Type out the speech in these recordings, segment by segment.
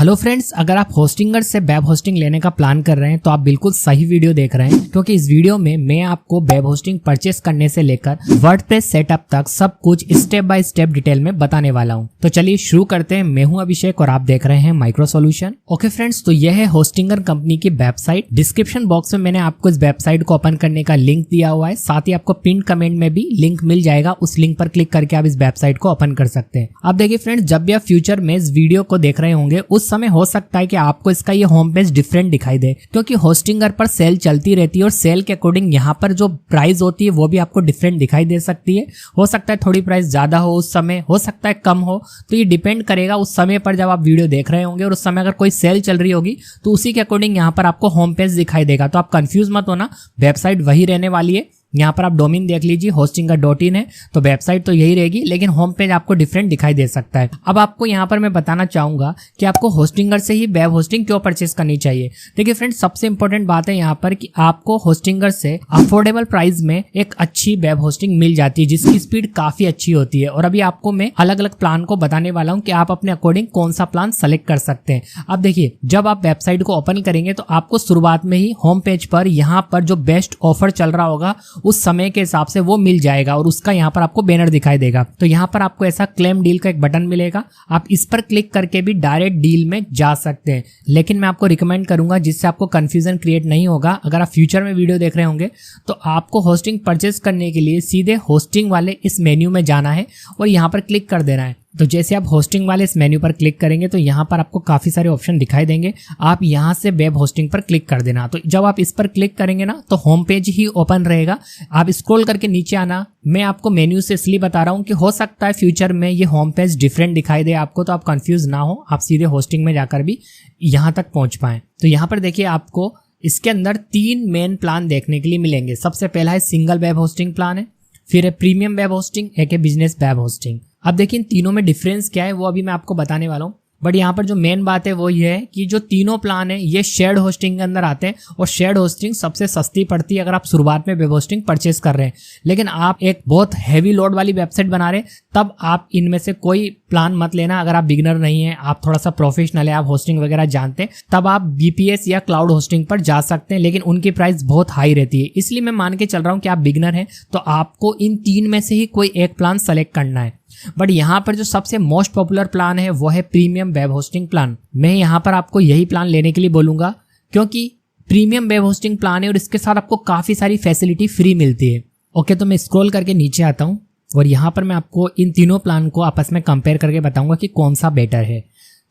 Hello friends, अगर आप Hostinger से वेब होस्टिंग लेने का प्लान कर रहे हैं तो आप बिल्कुल सही वीडियो देख रहे हैं, क्योंकि इस वीडियो में मैं आपको वेब होस्टिंग परचेस करने से लेकर वर्डप्रेस सेटअप तक सब कुछ स्टेप बाय स्टेप डिटेल में बताने वाला हूं। तो चलिए शुरू करते हैं। मैं हूं अभिषेक और आप देख रहे हैं माइक्रो सॉल्यूशन। ओके फ्रेंड्स, तो यह है होस्टिंगर कंपनी की वेबसाइट। डिस्क्रिप्शन बॉक्स में मैंने आपको इस वेबसाइट को ओपन करने का लिंक दिया हुआ है, साथ ही आपको पिन कमेंट में भी लिंक मिल जाएगा। उस लिंक पर क्लिक करके आप इस वेबसाइट को ओपन कर सकते हैं। अब देखिए फ्रेंड्स, जब भी आप फ्यूचर में इस वीडियो को देख रहे होंगे उस समय हो सकता है कि आपको इसका ये होम पेज डिफरेंट दिखाई दे, क्योंकि होस्टिंगर पर सेल चलती रहती है और सेल के अकॉर्डिंग यहाँ पर जो प्राइस होती है वो भी आपको डिफरेंट दिखाई दे सकती है। हो सकता है थोड़ी प्राइस ज्यादा हो उस समय, हो सकता है कम हो, तो ये डिपेंड करेगा उस समय पर जब आप वीडियो देख रहे होंगे। और उस समय अगर कोई सेल चल रही होगी तो उसी के अकॉर्डिंग यहाँ पर आपको होम पेज दिखाई देगा। तो आप कंफ्यूज मत होना, वेबसाइट वही रहने वाली है। यहाँ पर आप डोमेन देख लीजिए, होस्टिंगर.in है, तो वेबसाइट तो यही रहेगी, लेकिन होम पेज आपको डिफरेंट दिखाई दे सकता है। अब आपको यहाँ पर मैं बताना चाहूंगा कि आपको होस्टिंगर से ही वेब होस्टिंग क्यों परचेस करनी चाहिए। देखिए फ्रेंड्स, सबसे इंपॉर्टेंट बात है यहाँ पर कि आपको होस्टिंगर से अफोर्डेबल प्राइस में एक अच्छी वेब होस्टिंग मिल जाती है, जिसकी स्पीड काफी अच्छी होती है। और अभी आपको मैं अलग अलग प्लान को बताने वाला हूँ कि आप अपने अकॉर्डिंग कौन सा प्लान सेलेक्ट कर सकते हैं। अब देखिए, जब आप वेबसाइट को ओपन करेंगे तो आपको शुरुआत में ही होम पेज पर यहाँ पर जो बेस्ट ऑफर चल रहा होगा उस समय के हिसाब से वो मिल जाएगा और उसका यहाँ पर आपको बैनर दिखाई देगा। तो यहाँ पर आपको ऐसा क्लेम डील का एक बटन मिलेगा, आप इस पर क्लिक करके भी डायरेक्ट डील में जा सकते हैं। लेकिन मैं आपको रिकमेंड करूंगा, जिससे आपको कंफ्यूजन क्रिएट नहीं होगा, अगर आप फ्यूचर में वीडियो देख रहे होंगे तो आपको होस्टिंग परचेस करने के लिए सीधे होस्टिंग वाले इस मेन्यू में जाना है और यहाँ पर क्लिक कर देना है। तो जैसे आप होस्टिंग वाले इस मेन्यू पर क्लिक करेंगे तो यहाँ पर आपको काफी सारे ऑप्शन दिखाई देंगे। आप यहाँ से वेब होस्टिंग पर क्लिक कर देना। तो जब आप इस पर क्लिक करेंगे ना तो होम पेज ही ओपन रहेगा। आप स्क्रॉल करके नीचे आना। मैं आपको मेन्यू से इसलिए बता रहा हूँ कि हो सकता है फ्यूचर में ये होम पेज डिफरेंट दिखाई दे आपको, तो आप कंफ्यूज ना हो, आप सीधे होस्टिंग में जाकर भी यहाँ तक पहुंच पाए। तो यहाँ पर देखिए, आपको इसके अंदर 3 मेन प्लान देखने के लिए मिलेंगे। सबसे पहला है सिंगल वेब होस्टिंग प्लान है, फिर है प्रीमियम वेब होस्टिंग, एक है बिजनेस वेब होस्टिंग। अब देखिए इन तीनों में डिफरेंस क्या है वो अभी मैं आपको बताने वाला हूँ। बट यहाँ पर जो मेन बात है वो ये है कि जो तीनों प्लान है ये शेयर्ड होस्टिंग के अंदर आते हैं और शेयर्ड होस्टिंग सबसे सस्ती पड़ती है अगर आप शुरुआत में वेब होस्टिंग परचेस कर रहे हैं। लेकिन आप एक बहुत हैवी लोड वाली वेबसाइट बना रहे हैं तब आप इनमें से कोई प्लान मत लेना। अगर आप बिगनर नहीं है, आप थोड़ा सा प्रोफेशनल है, आप होस्टिंग वगैरह जानते हैं, तब आप बीपीएस या क्लाउड होस्टिंग पर जा सकते हैं, लेकिन उनकी प्राइस बहुत हाई रहती है। इसलिए मैं मान के चल रहा हूँ कि आप बिगनर हैं तो आपको इन 3 में से ही कोई एक प्लान सेलेक्ट करना है। बट यहाँ पर जो सबसे मोस्ट पॉपुलर प्लान है वो है प्रीमियम वेब होस्टिंग प्लान। मैं यहाँ पर आपको यही प्लान लेने के लिए बोलूंगा, क्योंकि प्रीमियम वेब होस्टिंग प्लान है और इसके साथ आपको काफी सारी फैसिलिटी फ्री मिलती है। ओके, तो मैं स्क्रॉल करके नीचे आता हूँ और यहाँ पर मैं आपको इन तीनों प्लान को आपस में कंपेयर करके बताऊंगा कि कौन सा बेटर है।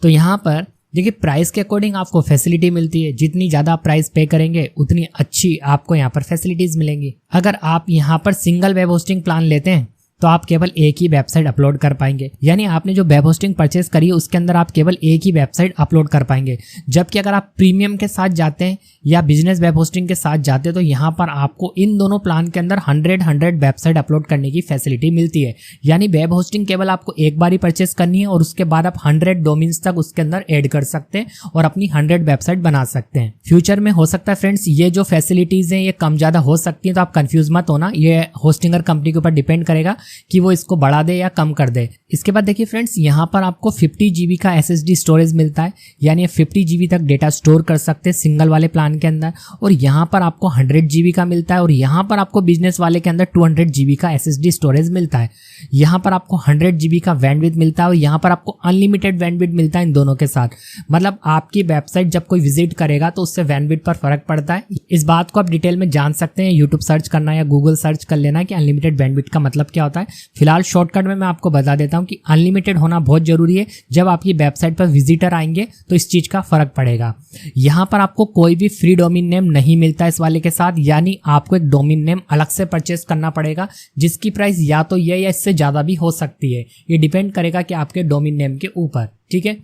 तो यहाँ पर देखिए, प्राइस के अकॉर्डिंग आपको फैसिलिटी मिलती है। जितनी ज़्यादा आप प्राइस पे करेंगे उतनी अच्छी आपको यहाँ पर फैसिलिटीज मिलेंगी। अगर आप यहाँ पर सिंगल वेब होस्टिंग प्लान लेते हैं तो आप केवल एक ही वेबसाइट अपलोड कर पाएंगे, यानी आपने जो वेब होस्टिंग परचेस करी है उसके अंदर आप केवल एक ही वेबसाइट अपलोड कर पाएंगे। जबकि अगर आप प्रीमियम के साथ जाते हैं या बिजनेस वेब होस्टिंग के साथ जाते हैं तो यहाँ पर आपको इन दोनों प्लान के अंदर 100 वेबसाइट अपलोड करने की फैसिलिटी मिलती है। यानी वेब होस्टिंग केवल आपको एक बार ही परचेस करनी है और उसके बाद आप 100 डोमेन्स तक उसके अंदर ऐड कर सकते हैं और अपनी 100 वेबसाइट बना सकते हैं। फ्यूचर में हो सकता है फ्रेंड्स ये जो फैसिलिटीज हैं ये कम ज्यादा हो सकती है, तो आप कंफ्यूज मत होना। ये होस्टिंगर कंपनी के ऊपर डिपेंड करेगा कि वो इसको बढ़ा दे या कम कर दे। इसके बाद देखिए फ्रेंड्स, यहाँ पर आपको 50 GB का SSD स्टोरेज मिलता है, यानी 50 GB तक डेटा स्टोर कर सकते हैं सिंगल वाले प्लान के अंदर। और यहाँ पर आपको 100 GB का मिलता है और यहाँ पर आपको बिजनेस वाले के अंदर 200 GB का SSD स्टोरेज मिलता है। यहाँ पर आपको 100 GB का बैंडविड्थ मिलता है और यहाँ पर आपको अनलिमिटेड बैंडविड्थ मिलता है इन दोनों के साथ। मतलब आपकी वेबसाइट जब कोई विजिट करेगा तो उससे बैंडविड्थ पर फर्क पड़ता है। इस बात को आप डिटेल में जान सकते हैं, यूट्यूब सर्च करना या गूगल सर्च कर लेना कि अनलिमिटेड बैंडविड्थ का मतलब क्या होता है। फिलहाल शॉर्टकट में मैं आपको बता देता हूं कि अनलिमिटेड होना बहुत जरूरी है। जब आपकी वेबसाइट पर विजिटर आएंगे तो इस चीज का फर्क पड़ेगा। यहां पर आपको कोई भी फ्री डोमेन नेम नहीं मिलता इस वाले के साथ, यानी आपको एक डोमेन नेम अलग से परचेस करना पड़ेगा, जिसकी प्राइस या तो ये या इससे ज्यादा भी हो सकती है। ये डिपेंड करेगा कि आपके डोमेन नेम के ऊपर, ठीक है।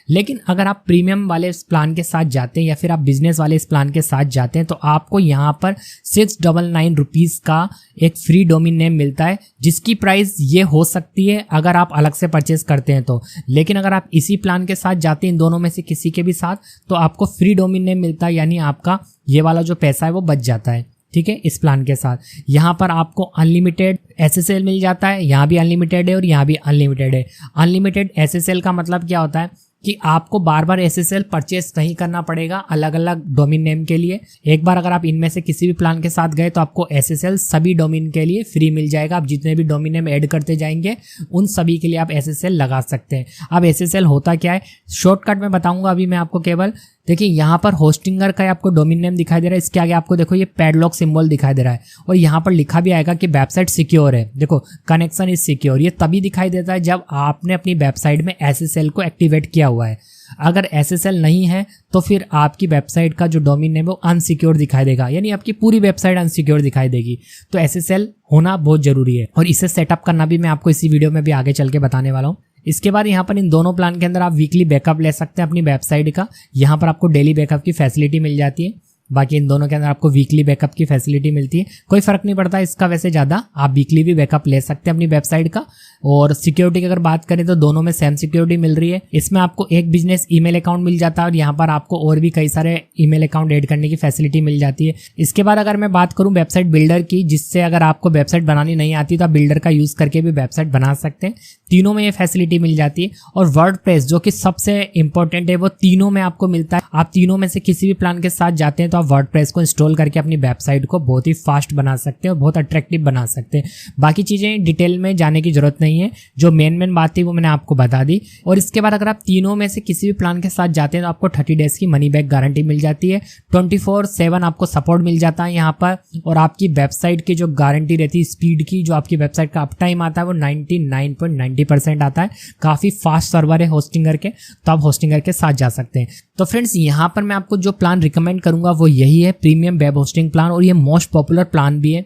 लेकिन अगर आप प्रीमियम वाले इस प्लान के साथ जाते हैं या फिर आप बिजनेस वाले इस प्लान के साथ जाते हैं तो आपको यहाँ पर 699 रुपीज़ का एक फ्री डोमेन नेम मिलता है, जिसकी प्राइस ये हो सकती है अगर आप अलग से परचेस करते हैं तो। लेकिन अगर आप इसी प्लान के साथ जाते हैं इन दोनों में से किसी के भी साथ तो आपको फ्री डोमेन नेम मिलता है, यानी आपका ये वाला जो पैसा है वो बच जाता है, ठीक है। इस प्लान के साथ यहाँ पर आपको अनलिमिटेड SSL मिल जाता है, यहाँ भी अनलिमिटेड है और यहाँ भी अनलिमिटेड है। अनलिमिटेड SSL का मतलब क्या होता है कि आपको बार बार SSL परचेस नहीं करना पड़ेगा अलग अलग डोमेन नेम के लिए। एक बार अगर आप इनमें से किसी भी प्लान के साथ गए तो आपको SSL सभी डोमेन के लिए फ्री मिल जाएगा। आप जितने भी डोमेन नेम ऐड करते जाएंगे उन सभी के लिए आप SSL लगा सकते हैं। अब SSL होता क्या है, शॉर्टकट में बताऊंगा अभी मैं आपको। केवल देखिए यहाँ पर होस्टिंगर का आपको डोमेन नेम दिखाई दे रहा है, इसके आगे आपको देखो ये पैडलॉक सिंबल दिखाई दे रहा है और यहाँ पर लिखा भी आएगा कि वेबसाइट सिक्योर है। देखो कनेक्शन इज सिक्योर, ये तभी दिखाई देता है जब आपने अपनी वेबसाइट में SSL को एक्टिवेट किया हुआ है। अगर SSL नहीं है तो फिर आपकी वेबसाइट का जो डोमेन नेम है वो अनसिक्योर दिखाई देगा, यानी आपकी पूरी वेबसाइट अनसिक्योर दिखाई देगी। तो SSL होना बहुत जरूरी है और इसे सेटअप करना भी मैं आपको इसी वीडियो में भी आगे चल के बताने वाला हूँ। इसके बाद यहाँ पर इन दोनों प्लान के अंदर आप वीकली बैकअप ले सकते हैं अपनी वेबसाइट का। यहाँ पर आपको डेली बैकअप की फैसिलिटी मिल जाती है, बाकी इन दोनों के अंदर आपको वीकली बैकअप की फैसिलिटी मिलती है। कोई फर्क नहीं पड़ता इसका वैसे ज़्यादा, आप वीकली भी बैकअप ले सकते हैं अपनी वेबसाइट का। और सिक्योरिटी की अगर बात करें तो दोनों में सेम सिक्योरिटी मिल रही है। इसमें आपको एक बिजनेस ईमेल अकाउंट मिल जाता है और यहाँ पर आपको और भी कई सारे ईमेल अकाउंट ऐड करने की फैसिलिटी मिल जाती है। इसके बाद अगर मैं बात करूँ वेबसाइट बिल्डर की, जिससे अगर आपको वेबसाइट बनानी नहीं आती तो आप बिल्डर का यूज़ करके भी वेबसाइट बना सकते हैं। तीनों में ये फैसिलिटी मिल जाती है। और वर्डप्रेस जो कि सबसे इंपॉर्टेंट है वो तीनों में आपको मिलता है। आप तीनों में से किसी भी प्लान के साथ जाते हैं तो आप वर्डप्रेस को इंस्टॉल करके अपनी वेबसाइट को बहुत ही फास्ट बना सकते हैं और बहुत अट्रैक्टिव बना सकते हैं। बाकी चीज़ें डिटेल में जाने की जरूरत नहीं है, जो मेन बात थी वो मैंने आपको बता दी। और इसके बाद अगर आप तीनों में से किसी भी प्लान के साथ जाते हैं तो आपको 30 डेज की मनी बैक गारंटी मिल जाती है। 24/7 आपको सपोर्ट मिल जाता है यहाँ पर। और आपकी वेबसाइट की जो गारंटी रहती है स्पीड की, जो आपकी वेबसाइट का अप टाइम आता है वो 99.90% आता है। काफ़ी फास्ट सर्वर है होस्टिंगर के, तो आप होस्टिंगर के साथ जा सकते हैं। तो फ्रेंड्स यहाँ पर मैं आपको जो प्लान रिकमेंड करूंगा वो यही है, प्रीमियम वेब होस्टिंग प्लान, और ये मोस्ट पॉपुलर प्लान भी है।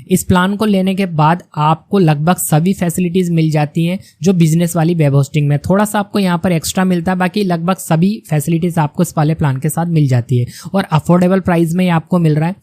इस प्लान को लेने के बाद आपको लगभग सभी फैसिलिटीज मिल जाती हैं जो बिजनेस वाली वेब होस्टिंग में। थोड़ा सा आपको यहाँ पर एक्स्ट्रा मिलता है, बाकी लगभग सभी फैसिलिटीज आपको इस वाले प्लान के साथ मिल जाती है और अफोर्डेबल प्राइस में ये आपको मिल रहा है।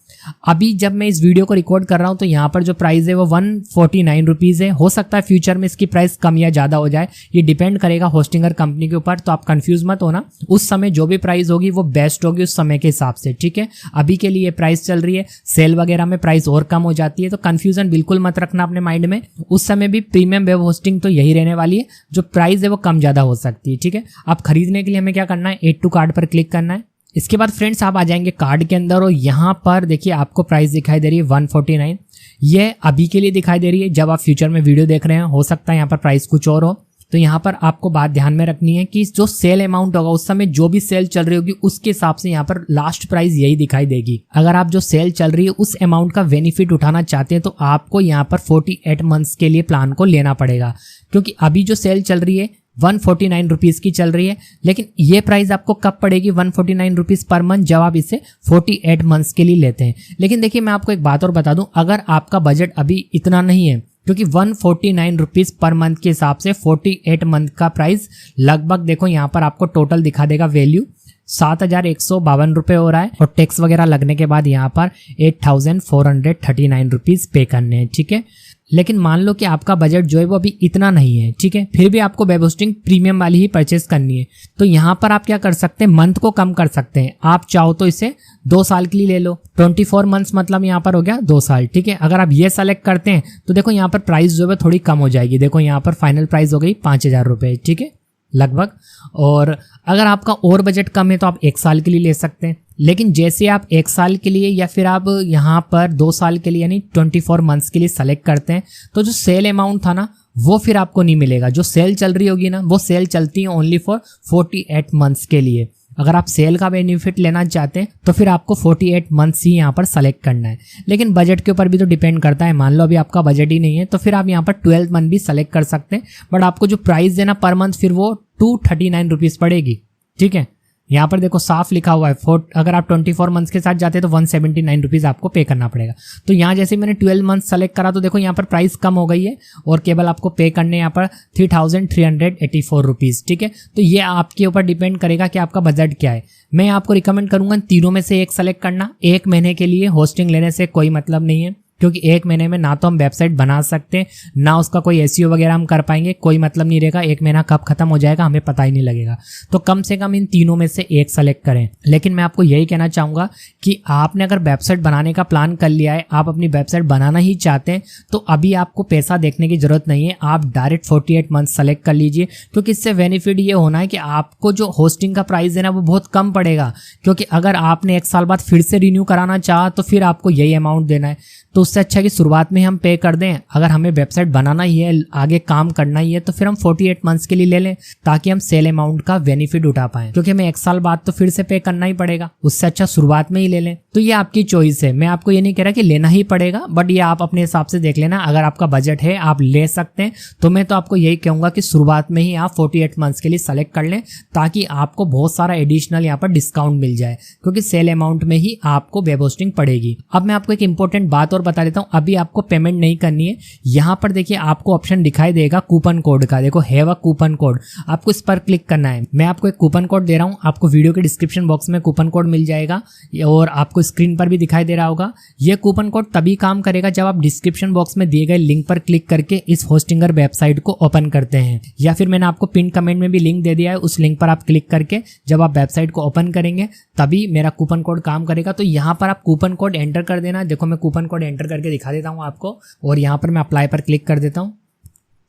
अभी जब मैं इस वीडियो को रिकॉर्ड कर रहा हूँ तो यहाँ पर जो प्राइस है वो 149 रुपीज़ है। हो सकता है फ्यूचर में इसकी प्राइस कम या ज़्यादा हो जाए, ये डिपेंड करेगा होस्टिंगर कंपनी के ऊपर। तो आप कंफ्यूज मत होना, उस समय जो भी प्राइस होगी वो बेस्ट होगी उस समय के हिसाब से, ठीक है। अभी के लिए प्राइस चल रही है, सेल वगैरह में प्राइस और कम हो जाती है, तो कंफ्यूजन बिल्कुल मत रखना अपने माइंड में। उस समय भी प्रीमियम वेब होस्टिंग तो यही रहने वाली है, जो प्राइस है वो कम ज़्यादा हो सकती है, ठीक है। आप खरीदने के लिए हमें क्या करना है, एड टू कार्ड पर क्लिक करना है। इसके बाद फ्रेंड्स आप आ जाएंगे कार्ड के अंदर और यहाँ पर देखिए आपको प्राइस दिखाई दे रही है 149। ये अभी के लिए दिखाई दे रही है, जब आप फ्यूचर में वीडियो देख रहे हैं हो सकता है यहाँ पर प्राइस कुछ और हो। तो यहाँ पर आपको बात ध्यान में रखनी है कि जो सेल अमाउंट होगा उस समय जो भी सेल चल रही होगी उसके हिसाब से यहाँ पर लास्ट प्राइस यही दिखाई देगी। अगर आप जो सेल चल रही है उस अमाउंट का बेनिफिट उठाना चाहते हैं तो आपको यहाँ पर 48 मंथ्स के लिए प्लान को लेना पड़ेगा, क्योंकि अभी जो सेल चल रही है 149 रुपीज़ की चल रही है। लेकिन ये प्राइस आपको कब पड़ेगी 149 रुपीज़ पर मंथ, जब आप इसे 48 मंथ्स के लिए लेते हैं। लेकिन देखिए मैं आपको एक बात और बता दूं, अगर आपका बजट अभी इतना नहीं है, क्योंकि 149 रुपीज़ पर मंथ के हिसाब से 48 मंथ का प्राइस लगभग देखो यहाँ पर आपको टोटल दिखा देगा वैल्यू 7,152 रुपये हो रहा है और टैक्स वगैरह लगने के बाद यहाँ पर 8,439 रुपीज़ पे करने हैं, ठीक है। लेकिन मान लो कि आपका बजट जो है वो अभी इतना नहीं है, ठीक है, फिर भी आपको वेब होस्टिंग प्रीमियम वाली ही परचेस करनी है, तो यहाँ पर आप क्या कर सकते हैं, मंथ को कम कर सकते हैं। आप चाहो तो इसे 2 साल के लिए ले लो, 24 मंथ्स मतलब यहाँ पर हो गया 2 साल, ठीक है। अगर आप ये सेलेक्ट करते हैं तो देखो यहाँ पर प्राइस जो है थोड़ी कम हो जाएगी। देखो यहाँ पर फाइनल प्राइस हो गई 5,000 रुपये, ठीक है लगभग। और अगर आपका और बजट कम है तो आप 1 साल के लिए ले सकते हैं। लेकिन जैसे आप 1 साल के लिए या फिर आप यहाँ पर 2 साल के लिए यानी 24 मंथ्स के लिए सेलेक्ट करते हैं तो जो सेल अमाउंट था ना वो फिर आपको नहीं मिलेगा। जो सेल चल रही होगी ना वो सेल चलती है ओनली फॉर 48 मंथ्स के लिए। अगर आप सेल का बेनिफिट लेना चाहते हैं तो फिर आपको 48 मंथ्स ही यहाँ पर सेलेक्ट करना है। लेकिन बजट के ऊपर भी तो डिपेंड करता है, मान लो अभी आपका बजट ही नहीं है तो फिर आप यहाँ पर 12 मंथ भी सेलेक्ट कर सकते हैं। बट आपको जो प्राइस देना पर मंथ फिर वो 239 रुपीज़ पड़ेगी, ठीक है। यहाँ पर देखो साफ लिखा हुआ है, अगर आप 24 मंथ्स के साथ जाते हैं तो 179 रुपीज़ आपको पे करना पड़ेगा। तो यहाँ जैसे मैंने 12 मंथ सेलेक्ट करा तो देखो यहाँ पर प्राइस कम हो गई है और केवल आपको पे करने यहाँ पर 3,384 रुपीज़, ठीक है। तो ये आपके ऊपर डिपेंड करेगा कि आपका बजट क्या है। मैं आपको रिकमेंड करूँगा तीनों में से एक सेलेक्ट करना। 1 महीने के लिए होस्टिंग लेने से कोई मतलब नहीं है, क्योंकि एक महीने में ना तो हम वेबसाइट बना सकते ना उसका कोई एसईओ वगैरह हम कर पाएंगे, कोई मतलब नहीं रहेगा। एक महीना कब खत्म हो जाएगा हमें पता ही नहीं लगेगा। तो कम से कम इन तीनों में से एक सेलेक्ट करें। लेकिन मैं आपको यही कहना चाहूंगा कि आपने अगर वेबसाइट बनाने का प्लान कर लिया है, आप अपनी वेबसाइट बनाना ही चाहते हैं, तो अभी आपको पैसा देखने की जरूरत नहीं है। आप डायरेक्ट 48 मंथ सेलेक्ट कर लीजिए, क्योंकि इससे बेनिफिट ये होना है कि आपको जो होस्टिंग का प्राइस है ना वो बहुत कम पड़ेगा। क्योंकि अगर आपने 1 साल बाद फिर से रिन्यू कराना चाहा तो फिर आपको यही अमाउंट देना है। तो उससे अच्छा कि शुरुआत में हम पे कर दें। अगर हमें वेबसाइट बनाना ही है, आगे काम करना ही है, तो फिर हम 48 मंथ्स के लिए ले लें, ताकि हम सेल अमाउंट का बेनिफिट उठा पाएं। क्योंकि हमें 1 साल बाद तो फिर से पे करना ही पड़ेगा, उससे अच्छा शुरुआत में ही ले लें। तो ये आपकी चॉइस है, मैं आपको ये नहीं कह रहा कि लेना ही पड़ेगा, बट ये आप अपने हिसाब से देख लेना। अगर आपका बजट है, आप ले सकते हैं, तो मैं तो आपको यही कहूंगा कि शुरुआत में ही आप 48 मंथ्स के लिए सेलेक्ट कर लें, ताकि आपको बहुत सारा एडिशनल यहाँ पर डिस्काउंट मिल जाए, क्योंकि सेल अमाउंट में ही आपको वेब होस्टिंग पड़ेगी। अब मैं आपको एक इंपॉर्टेंट बात और बता देता हूँ, अभी आपको पेमेंट नहीं करनी है। यहाँ पर देखिए आपको ऑप्शन दिखाई देगा कूपन कोड का, देखो हैव अ कूपन कोड, आपको इस पर क्लिक करना है। मैं आपको एक कूपन कोड दे रहा हूँ, आपको वीडियो के डिस्क्रिप्शन बॉक्स में कूपन कोड मिल जाएगा और आपको स्क्रीन पर भी दिखाई दे रहा होगा। ये कूपन कोड तभी काम करेगा जब आप डिस्क्रिप्शन बॉक्स में दिए गए लिंक पर क्लिक करके इस होस्टिंगर वेबसाइट को ओपन करते हैं, या फिर मैंने आपको पिन कमेंट में भी लिंक दे दिया है, उस लिंक पर आप क्लिक करके जब आप वेबसाइट को ओपन करेंगे तभी मेरा कूपन कोड काम करेगा। तो यहाँ पर आप कूपन कोड एंटर कर देना। देखो मैं कूपन कोड एंटर करके दिखा देता हूँ आपको, और यहाँ पर मैं अप्लाई पर क्लिक कर देता हूँ।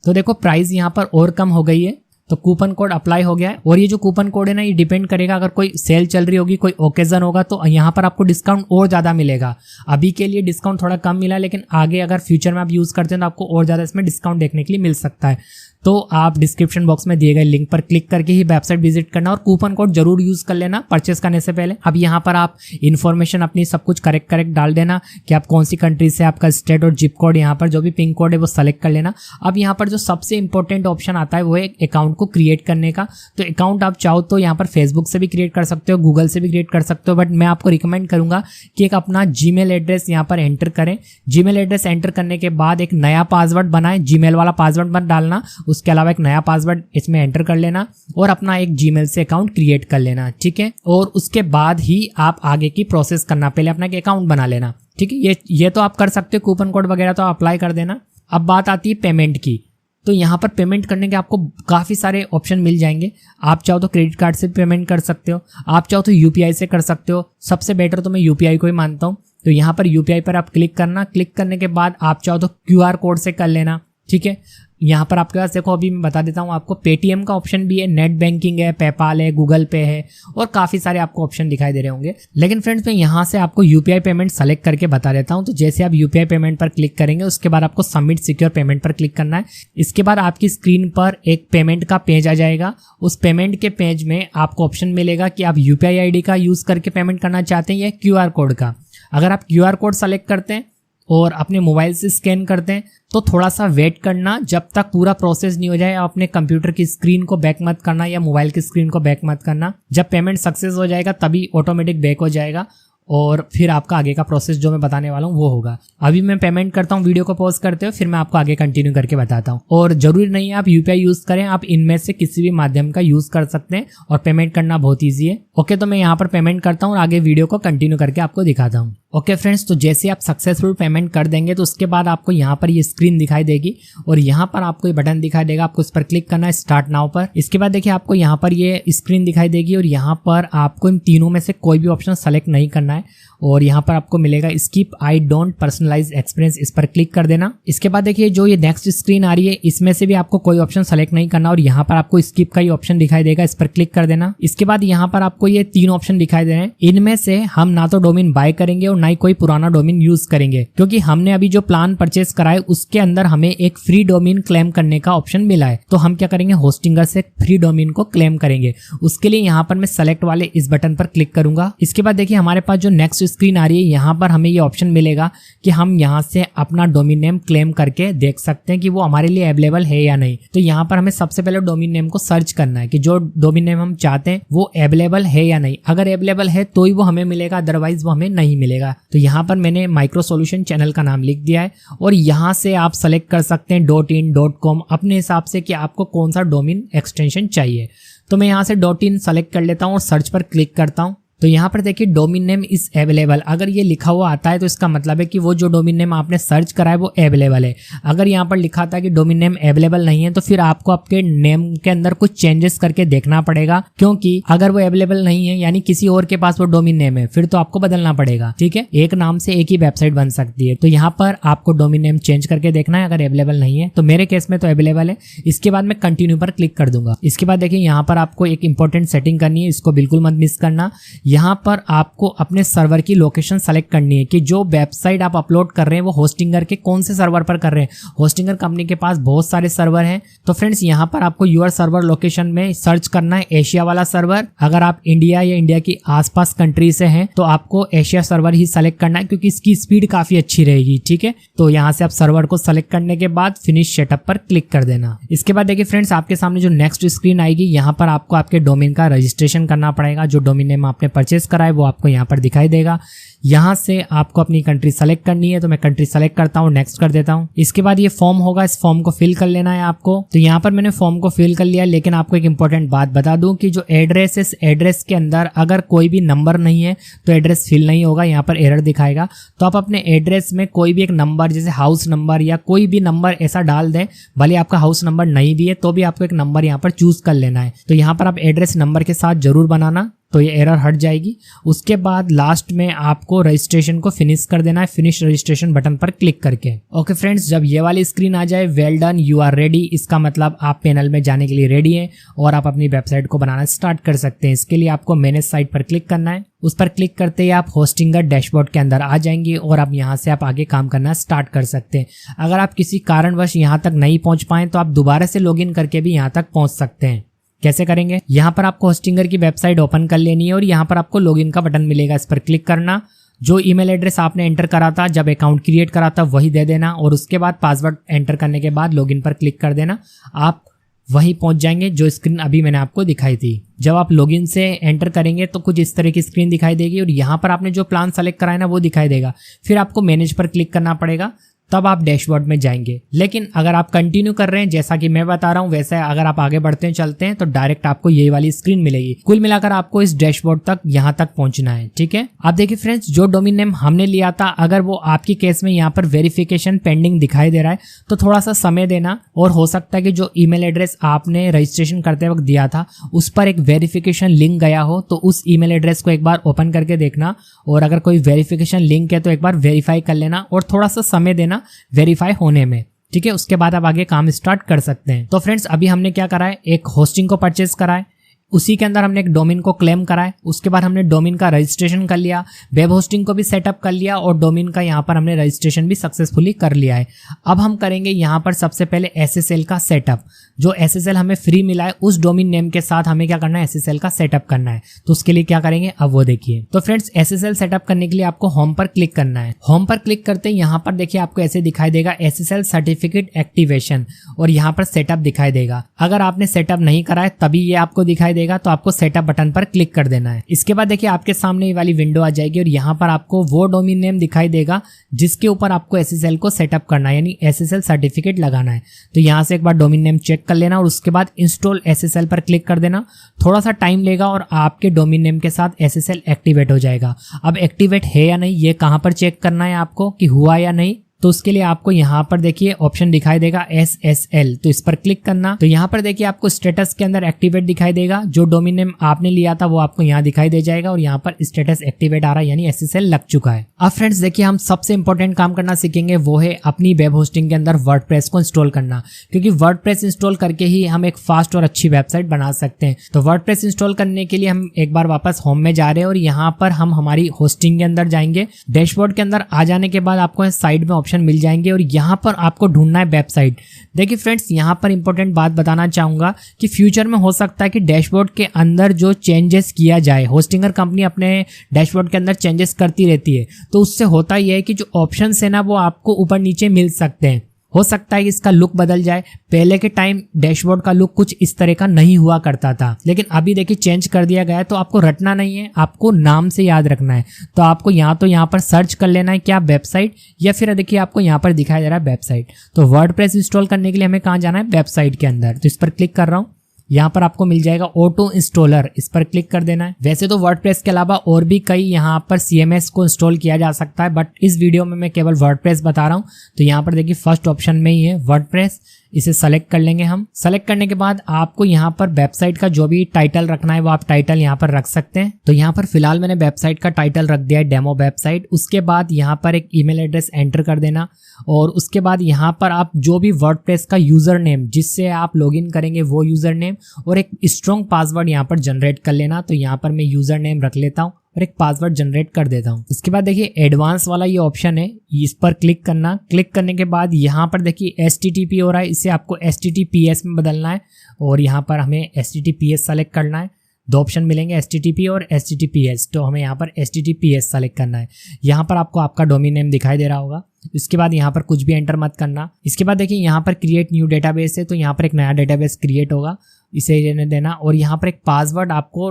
तो देखो प्राइस यहाँ पर और कम हो गई है, तो कूपन कोड अप्लाई हो गया है। और ये जो कूपन कोड है ना, ये डिपेंड करेगा, अगर कोई सेल चल रही होगी, कोई ओकेजन होगा, तो यहाँ पर आपको डिस्काउंट और ज़्यादा मिलेगा। अभी के लिए डिस्काउंट थोड़ा कम मिला, लेकिन आगे अगर फ्यूचर में आप यूज़ करते हैं तो आपको और ज़्यादा इसमें डिस्काउंट देखने के लिए मिल सकता है। तो आप डिस्क्रिप्शन बॉक्स में दिए गए लिंक पर क्लिक करके ही वेबसाइट विजिट करना, और कूपन कोड जरूर यूज कर लेना परचेस करने से पहले। अब यहाँ पर आप इन्फॉर्मेशन अपनी सब कुछ करेक्ट डाल देना कि आप कौन सी कंट्री से, आपका स्टेट और जिप कोड, यहाँ पर जो भी पिन कोड है वो सेलेक्ट कर लेना। अब यहाँ पर जो सबसे इंपॉर्टेंट ऑप्शन आता है वो है अकाउंट को क्रिएट करने का। तो अकाउंट आप चाहो तो यहाँ पर फेसबुक से भी क्रिएट कर सकते हो, गूगल से भी क्रिएट कर सकते हो, बट मैं आपको रिकमेंड करूंगा कि एक अपना जीमेल एड्रेस यहाँ पर एंटर करें। जीमेल एड्रेस एंटर करने के बाद एक नया पासवर्ड बनाएं, जीमेल वाला पासवर्ड मत डालना, उसके अलावा एक नया पासवर्ड इसमें एंटर कर लेना और अपना एक जीमेल से अकाउंट क्रिएट कर लेना, ठीक है। और उसके बाद ही आप आगे की प्रोसेस करना, पहले अपना एक अकाउंट बना लेना, ठीक है। ये तो आप कर सकते हो, कूपन कोड वगैरह तो अप्लाई कर देना। अब बात आती है पेमेंट की। तो यहाँ पर पेमेंट करने के आपको काफ़ी सारे ऑप्शन मिल जाएंगे। आप चाहो तो क्रेडिट कार्ड से पेमेंट कर सकते हो, आप चाहो तो यूपीआई से कर सकते हो। सबसे बेटर तो मैं यूपीआई को ही मानता हूँ। तो यहाँ पर यूपीआई पर आप क्लिक करना, क्लिक करने के बाद आप चाहो तो क्यूआर कोड से कर लेना, ठीक है। यहाँ पर आपके पास देखो, अभी मैं बता देता हूँ आपको, पेटीएम का ऑप्शन भी है, नेट बैंकिंग है, पेपाल है, गूगल पे है, और काफ़ी सारे आपको ऑप्शन दिखाई दे रहे होंगे। लेकिन फ्रेंड्स मैं यहाँ से आपको यूपीआई पेमेंट सेलेक्ट करके बता देता हूँ। तो जैसे आप यूपीआई पेमेंट पर क्लिक करेंगे, उसके बाद आपको सबमिट सिक्योर पेमेंट पर क्लिक करना है। इसके बाद आपकी स्क्रीन पर एक पेमेंट का पेज आ जाएगा। उस पेमेंट के पेज में आपको ऑप्शन मिलेगा कि आप यूपीआई आईडी का यूज़ करके पेमेंट करना चाहते हैं या क्यूआर कोड का। अगर आप क्यूआर कोड सेलेक्ट करते हैं और अपने मोबाइल से स्कैन करते हैं तो थोड़ा सा वेट करना, जब तक पूरा प्रोसेस नहीं हो जाए। अपने कंप्यूटर की स्क्रीन को बैक मत करना या मोबाइल की स्क्रीन को बैक मत करना। जब पेमेंट सक्सेस हो जाएगा तभी ऑटोमेटिक बैक हो जाएगा और फिर आपका आगे का प्रोसेस जो मैं बताने वाला हूँ वो होगा। अभी मैं पेमेंट करता हूँ, वीडियो को पॉज करते हो, फिर मैं आपको आगे कंटिन्यू करके बताता हूँ। और जरूरी नहीं है आप यूपीआई यूज करें, आप इनमें से किसी भी माध्यम का यूज कर सकते हैं और पेमेंट करना बहुत ईजी है। ओके, तो मैं यहाँ पर पेमेंट करता हूँ और आगे वीडियो को कंटिन्यू करके आपको दिखाता हूँ। ओके फ्रेंड्स, तो जैसे आप सक्सेसफुल पेमेंट कर देंगे तो उसके बाद आपको यहाँ पर ये स्क्रीन दिखाई देगी और यहाँ पर आपको ये बटन दिखाई देगा, आपको इस पर क्लिक करना है स्टार्ट नाउ पर। इसके बाद देखिए आपको यहाँ पर ये स्क्रीन दिखाई देगी और यहाँ पर आपको इन तीनों में से कोई भी ऑप्शन सेलेक्ट नहीं करना है और यहाँ पर आपको मिलेगा skip I don't personalize experience, इस पर क्लिक कर देना। इसके बाद देखिए जो ये नेक्स्ट स्क्रीन आ रही है इसमें से भी आपको कोई ऑप्शन सेलेक्ट नहीं करना और यहाँ पर आपको स्किप का ही ऑप्शन दिखाई देगा, इस पर क्लिक कर देना। इसके बाद यहाँ पर आपको ये 3 ऑप्शन दिखाई दे रहे हैं, इनमें से हम ना तो डोमेन बाय करेंगे और ना ही कोई पुराना डोमेन यूज करेंगे, क्योंकि हमने अभी जो प्लान परचेस करा है उसके अंदर हमें एक फ्री डोमेन क्लेम करने का ऑप्शन मिला है। तो हम क्या करेंगे, होस्टिंगर से फ्री डोमेन को क्लेम करेंगे। उसके लिए यहाँ पर मैं सेलेक्ट वाले इस बटन पर क्लिक करूंगा। इसके बाद देखिए हमारे पास जो नेक्स्ट स्क्रीन आ रही है यहाँ पर हमें ये ऑप्शन मिलेगा कि हम यहाँ से अपना डोमेन नेम क्लेम करके देख सकते हैं कि वो हमारे लिए अवेलेबल है या नहीं। तो यहाँ पर हमें सबसे पहले डोमेन नेम को सर्च करना है कि जो डोमेन नेम हम चाहते हैं वो अवेलेबल है या नहीं। अगर अवेलेबल है तो ही वो हमें मिलेगा, अदरवाइज वो हमें नहीं मिलेगा। तो यहाँ पर मैंने माइक्रो सॉल्यूशन चैनल का नाम लिख दिया है और यहाँ से आप सेलेक्ट कर सकते हैं .in .com अपने हिसाब से कि आपको कौन सा डोमेन एक्सटेंशन चाहिए। तो मैं यहाँ से .in सेलेक्ट कर लेता हूँ और सर्च पर क्लिक करता हूँ। तो यहाँ पर देखिए डोमेन नेम इज अवेलेबल, अगर ये लिखा हुआ आता है तो इसका मतलब है कि वो जो डोमेन नेम आपने सर्च करा है वो अवेलेबल है। अगर यहाँ पर लिखा था कि डोमेन नेम अवेलेबल नहीं है तो फिर आपको आपके नेम के अंदर कुछ चेंजेस करके देखना पड़ेगा, क्योंकि अगर वो अवेलेबल नहीं है यानी किसी और के पास वो डोमेन नेम है फिर तो आपको बदलना पड़ेगा। ठीक है, एक नाम से एक ही वेबसाइट बन सकती है। तो यहाँ पर आपको डोमेन नेम चेंज करके देखना है, अगर अवेलेबल नहीं है तो मेरे केस में तो अवेलेबल है। इसके बाद मैं कंटिन्यू पर क्लिक कर दूंगा। इसके बाद देखिए यहाँ पर आपको एक इंपॉर्टेंट सेटिंग करनी है, इसको बिल्कुल मत मिस करना। यहाँ पर आपको अपने सर्वर की लोकेशन सेलेक्ट करनी है कि जो वेबसाइट आप अपलोड कर रहे हैं वो होस्टिंगर के कौन से सर्वर पर कर रहे हैं। होस्टिंगर कंपनी के पास बहुत सारे सर्वर हैं, तो फ्रेंड्स यहाँ पर आपको यूर सर्वर लोकेशन में सर्च करना है एशिया वाला सर्वर। अगर आप इंडिया या इंडिया की आसपास कंट्री से हैं तो आपको एशिया सर्वर ही सेलेक्ट करना है, क्योंकि इसकी स्पीड काफी अच्छी रहेगी। ठीक है, तो यहाँ से आप सर्वर को सेलेक्ट करने के बाद फिनिश सेटअप पर क्लिक कर देना। इसके बाद देखिए फ्रेंड्स आपके सामने जो नेक्स्ट स्क्रीन आएगी, यहाँ पर आपको आपके डोमेन का रजिस्ट्रेशन करना पड़ेगा। जो डोमेन नेम आपने परचेस करा है वो आपको यहाँ पर दिखाई देगा। यहाँ से आपको अपनी कंट्री सेलेक्ट करनी है, तो मैं कंट्री सेलेक्ट करता हूँ, नेक्स्ट कर देता हूँ। इसके बाद ये फॉर्म होगा, इस फॉर्म को फिल कर लेना है आपको। तो यहाँ पर मैंने फॉर्म को फिल कर लिया, लेकिन आपको एक इंपॉर्टेंट बात बता दूं कि जो एड्रेस है, इस एड्रेस के अंदर अगर कोई भी नंबर नहीं है तो एड्रेस फिल नहीं होगा, यहाँ पर एरर दिखाएगा। तो आप अपने एड्रेस में कोई भी एक नंबर, जैसे हाउस नंबर या कोई भी नंबर ऐसा डाल दें, भले आपका हाउस नंबर नहीं भी है तो भी आपको एक नंबर यहाँ पर चूज कर लेना है। तो यहाँ पर आप एड्रेस नंबर के साथ जरूर बनाना, तो ये एरर हट जाएगी। उसके बाद लास्ट में आपको रजिस्ट्रेशन को फिनिश कर देना है, फिनिश रजिस्ट्रेशन बटन पर क्लिक करके। ओके फ्रेंड्स, जब ये वाली स्क्रीन आ जाए, well done, you are ready, इसका मतलब आप पैनल में जाने के लिए रेडी हैं और आप अपनी वेबसाइट को बनाना स्टार्ट कर सकते हैं। इसके लिए आपको मैनेज साइट पर क्लिक करना है। उस पर क्लिक करते ही आप होस्टिंगर डैशबोर्ड के अंदर आ जाएंगे और आप यहाँ से आप आगे काम करना स्टार्ट कर सकते हैं। अगर आप किसी कारणवश यहाँ तक नहीं पहुँच पाए तो आप दोबारा से लॉगिन करके भी यहाँ तक पहुँच सकते हैं। कैसे करेंगे? यहाँ पर आपको होस्टिंगर की वेबसाइट ओपन कर लेनी है और यहाँ पर आपको लॉगिन का बटन मिलेगा, इस पर क्लिक करना। जो ईमेल एड्रेस आपने एंटर करा था जब अकाउंट क्रिएट करा था वही दे देना और उसके बाद पासवर्ड एंटर करने के बाद लॉगिन पर क्लिक कर देना। आप वहीं पहुंच जाएंगे जो स्क्रीन अभी मैंने आपको दिखाई थी। जब आप लॉगिन से एंटर करेंगे तो कुछ इस तरह की स्क्रीन दिखाई देगी और यहाँ पर आपने जो प्लान सेलेक्ट कराया ना वो दिखाई देगा। फिर आपको मैनेज पर क्लिक करना पड़ेगा, तब आप डैशबोर्ड में जाएंगे। लेकिन अगर आप कंटिन्यू कर रहे हैं जैसा कि मैं बता रहा हूं वैसे अगर आप आगे बढ़ते हैं चलते हैं तो डायरेक्ट आपको ये वाली स्क्रीन मिलेगी। कुल मिलाकर आपको इस डैशबोर्ड तक यहां तक पहुंचना है। ठीक है, आप देखिए फ्रेंड्स, जो डोमेन नेम हमने लिया था अगर वो आपकी केस में यहाँ पर वेरिफिकेशन पेंडिंग दिखाई दे रहा है तो थोड़ा सा समय देना, और हो सकता है कि जो ईमेल एड्रेस आपने रजिस्ट्रेशन करते वक्त दिया था उस पर एक वेरिफिकेशन लिंक गया हो, तो उस ईमेल एड्रेस को एक बार ओपन करके देखना और अगर कोई वेरिफिकेशन लिंक है तो एक बार वेरीफाई कर लेना और थोड़ा सा समय देना वेरीफाई होने में। ठीक है, उसके बाद आप आगे काम स्टार्ट कर सकते हैं। तो फ्रेंड्स, अभी हमने क्या करा है, एक होस्टिंग को परचेज करा है, उसी के अंदर हमने एक डोमेन को क्लेम करा है, उसके बाद हमने डोमेन का रजिस्ट्रेशन कर लिया, वेब होस्टिंग को भी सेटअप कर लिया और डोमेन का यहाँ पर हमने रजिस्ट्रेशन भी सक्सेसफुली कर लिया है। अब हम करेंगे यहाँ पर सबसे पहले SSL का सेटअप। जो SSL हमें फ्री मिला है उस डोमेन नेम के साथ हमें क्या करना है, SSL का सेटअप करना है। तो उसके लिए क्या करेंगे अब वो देखिए। तो फ्रेंड्स, SSL सेटअप करने के लिए आपको होम पर क्लिक करना है। होम पर क्लिक करते ही यहाँ पर देखिए आपको ऐसे दिखाई देगा SSL सर्टिफिकेट एक्टिवेशन और यहाँ पर सेटअप दिखाई देगा। अगर आपने सेटअप नहीं करा है तभी ये आपको दिखाई देगा, तो आपको सेटअप बटन पर क्लिक कर देना है। इसके बाद देखिए आपके सामने ये वाली विंडो आ जाएगी और यहाँ पर आपको वो डोमेन नेम दिखाई देगा जिसके ऊपर आपको SSL को सेटअप करना है, यानी SSL सर्टिफिकेट लगाना है। तो यहाँ से एक बार डोमेन नेम चेक कर लेना और उसके बाद इंस्टॉल SSL पर क्लिक कर देना। थोड़ा सा टाइम लेगा और आपके डोमेन नेम के साथ SSL एक्टिवेट हो जाएगा। अब एक्टिवेट है या नहीं ये कहाँ पर चेक करना है आपको कि हुआ या नहीं, तो उसके लिए आपको यहाँ पर देखिए ऑप्शन दिखाई देगा SSL, तो इस पर क्लिक करना। तो यहाँ पर देखिए आपको स्टेटस के अंदर एक्टिवेट दिखाई देगा, जो डोमेन नेम आपने लिया था वो आपको यहाँ दिखाई दे जाएगा और यहाँ पर स्टेटस एक्टिवेट आ रहा है यानी SSL लग चुका है। अब फ्रेंड्स देखिए हम सबसे इंपॉर्टेंट काम करना सीखेंगे वो है अपनी वेब होस्टिंग के अंदर वर्डप्रेस को इंस्टॉल करना, क्योंकि वर्डप्रेस इंस्टॉल करके ही हम एक फास्ट और अच्छी वेबसाइट बना सकते हैं। तो वर्डप्रेस इंस्टॉल करने के लिए हम एक बार वापस होम में जा रहे हैं और यहाँ पर हम हमारी होस्टिंग के अंदर जाएंगे। डैशबोर्ड के अंदर आ जाने के बाद आपको साइड में ऑप्शन मिल जाएंगे और यहाँ पर आपको ढूंढना है वेबसाइट। देखिए फ्रेंड्स, यहाँ पर इंपॉर्टेंट बात बताना चाहूंगा कि फ्यूचर में हो सकता है कि डैशबोर्ड के अंदर जो चेंजेस किया जाए, होस्टिंगर कंपनी अपने डैशबोर्ड के अंदर चेंजेस करती रहती है, तो उससे होता यह है कि जो ऑप्शंस है ना वो आपको ऊपर नीचे मिल सकते हैं। हो सकता है कि इसका लुक बदल जाए। पहले के टाइम डैशबोर्ड का लुक कुछ इस तरह का नहीं हुआ करता था, लेकिन अभी देखिए चेंज कर दिया गया है। तो आपको रटना नहीं है, आपको नाम से याद रखना है। तो आपको यहाँ पर सर्च कर लेना है क्या वेबसाइट, या फिर देखिए आपको यहाँ पर दिखाई दे रहा है वेबसाइट। तो वर्डप्रेस इंस्टॉल करने के लिए हमें कहाँ जाना है, वेबसाइट के अंदर। तो इस पर क्लिक कर रहा हूँ। यहाँ पर आपको मिल जाएगा ऑटो इंस्टॉलर, इस पर क्लिक कर देना है। वैसे तो वर्डप्रेस के अलावा और भी कई यहाँ पर CMS को इंस्टॉल किया जा सकता है, बट इस वीडियो में मैं केवल वर्डप्रेस बता रहा हूँ। तो यहाँ पर देखिए फर्स्ट ऑप्शन में ही है वर्डप्रेस, इसे सेलेक्ट कर लेंगे हम। सेलेक्ट करने के बाद आपको यहाँ पर वेबसाइट का जो भी टाइटल रखना है वो आप टाइटल यहाँ पर रख सकते हैं। तो यहाँ पर फिलहाल मैंने वेबसाइट का टाइटल रख दिया है डेमो वेबसाइट। उसके बाद यहाँ पर एक ईमेल एड्रेस एंटर कर देना और उसके बाद यहाँ पर आप जो भी वर्डप्रेस का यूजर नेम जिससे आप लॉगिन करेंगे वो यूजर नेम और एक स्ट्रॉन्ग पासवर्ड यहाँ पर जनरेट कर लेना। तो यहाँ पर मैं यूजर नेम रख लेता हूँ और एक पासवर्ड जनरेट कर देता हूँ। इसके बाद देखिए एडवांस वाला ये ऑप्शन है, इस पर क्लिक करना। क्लिक करने के बाद यहाँ पर देखिए HTTP हो रहा है, इसे आपको HTTPS में बदलना है और यहाँ पर हमें HTTPS सेलेक्ट करना है। दो ऑप्शन मिलेंगे HTTP और HTTPS, तो हमें यहाँ पर HTTPS सेलेक्ट करना है। यहाँ पर आपको आपका डोमेन नेम दिखाई दे रहा होगा। इसके बाद यहाँ पर कुछ भी एंटर मत करना। इसके बाद देखिए यहाँ पर क्रिएट न्यू डेटाबेस है, तो यहाँ पर एक नया डेटाबेस क्रिएट होगा, इसे रहने देना और यहाँ पर एक पासवर्ड आपको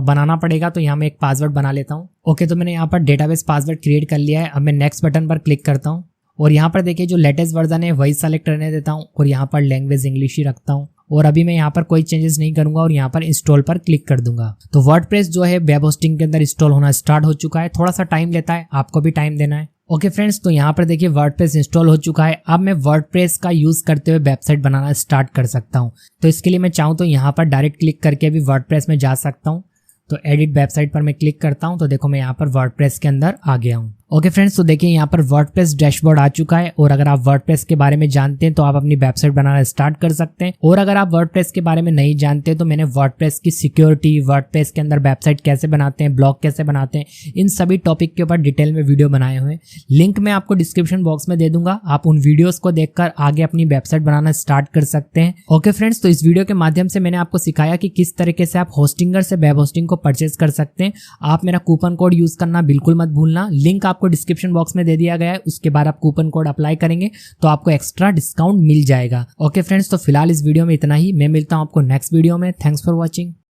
बनाना पड़ेगा। तो यहाँ मैं एक पासवर्ड बना लेता हूँ। ओके, तो मैंने यहाँ पर डेटाबेस पासवर्ड क्रिएट कर लिया है। अब मैं नेक्स्ट बटन पर क्लिक करता हूँ और यहाँ पर देखिए जो लेटेस्ट वर्जन है वही सेलेक्ट करने देता हूँ और यहाँ पर लैंग्वेज इंग्लिश ही रखता हूँ और अभी मैं यहाँ पर कोई चेंजेस नहीं करूंगा और यहाँ पर इंस्टॉल पर क्लिक कर दूंगा। तो वर्डप्रेस जो है वेब होस्टिंग के अंदर इंस्टॉल होना स्टार्ट हो चुका है। थोड़ा सा टाइम लेता है, आपको भी टाइम देना है। ओके फ्रेंड्स, तो यहाँ पर देखिए वर्डप्रेस इंस्टॉल हो चुका है। अब मैं वर्डप्रेस का यूज करते हुए वेबसाइट बनाना स्टार्ट कर सकता हूँ। तो इसके लिए मैं चाहूँ तो यहाँ पर डायरेक्ट क्लिक करके भी वर्डप्रेस में जा सकता हूँ। तो एडिट वेबसाइट पर मैं क्लिक करता हूँ तो देखो मैं यहाँ पर वर्डप्रेस के अंदर आ गया हूँ। ओके फ्रेंड्स, तो देखिए यहाँ पर वर्डप्रेस डैशबोर्ड आ चुका है और अगर आप वर्डप्रेस के बारे में जानते हैं तो आप अपनी वेबसाइट बनाना स्टार्ट कर सकते हैं। और अगर आप वर्डप्रेस के बारे में नहीं जानते तो मैंने वर्डप्रेस की सिक्योरिटी, वर्डप्रेस के अंदर वेबसाइट कैसे बनाते हैं, ब्लॉग कैसे बनाते हैं, इन सभी टॉपिक के ऊपर डिटेल में वीडियो बनाए हुए हैं। लिंक मैं आपको डिस्क्रिप्शन बॉक्स में दे दूंगा, आप उन वीडियोस को देखकर आगे अपनी वेबसाइट बनाना स्टार्ट कर सकते हैं। ओके फ्रेंड्स, तो इस वीडियो के माध्यम से मैंने आपको सिखाया कि किस तरीके से आप होस्टिंगर से वेब होस्टिंग को परचेज कर सकते हैं। आप मेरा कूपन कोड यूज करना बिल्कुल मत भूलना, लिंक आपको डिस्क्रिप्शन बॉक्स में दे दिया गया है। उसके बाद आप कूपन कोड अप्लाई करेंगे तो आपको एक्स्ट्रा डिस्काउंट मिल जाएगा। ओके फ्रेंड्स, तो फिलहाल इस वीडियो में इतना ही। मैं मिलता हूं आपको नेक्स्ट वीडियो में। Thanks for watching.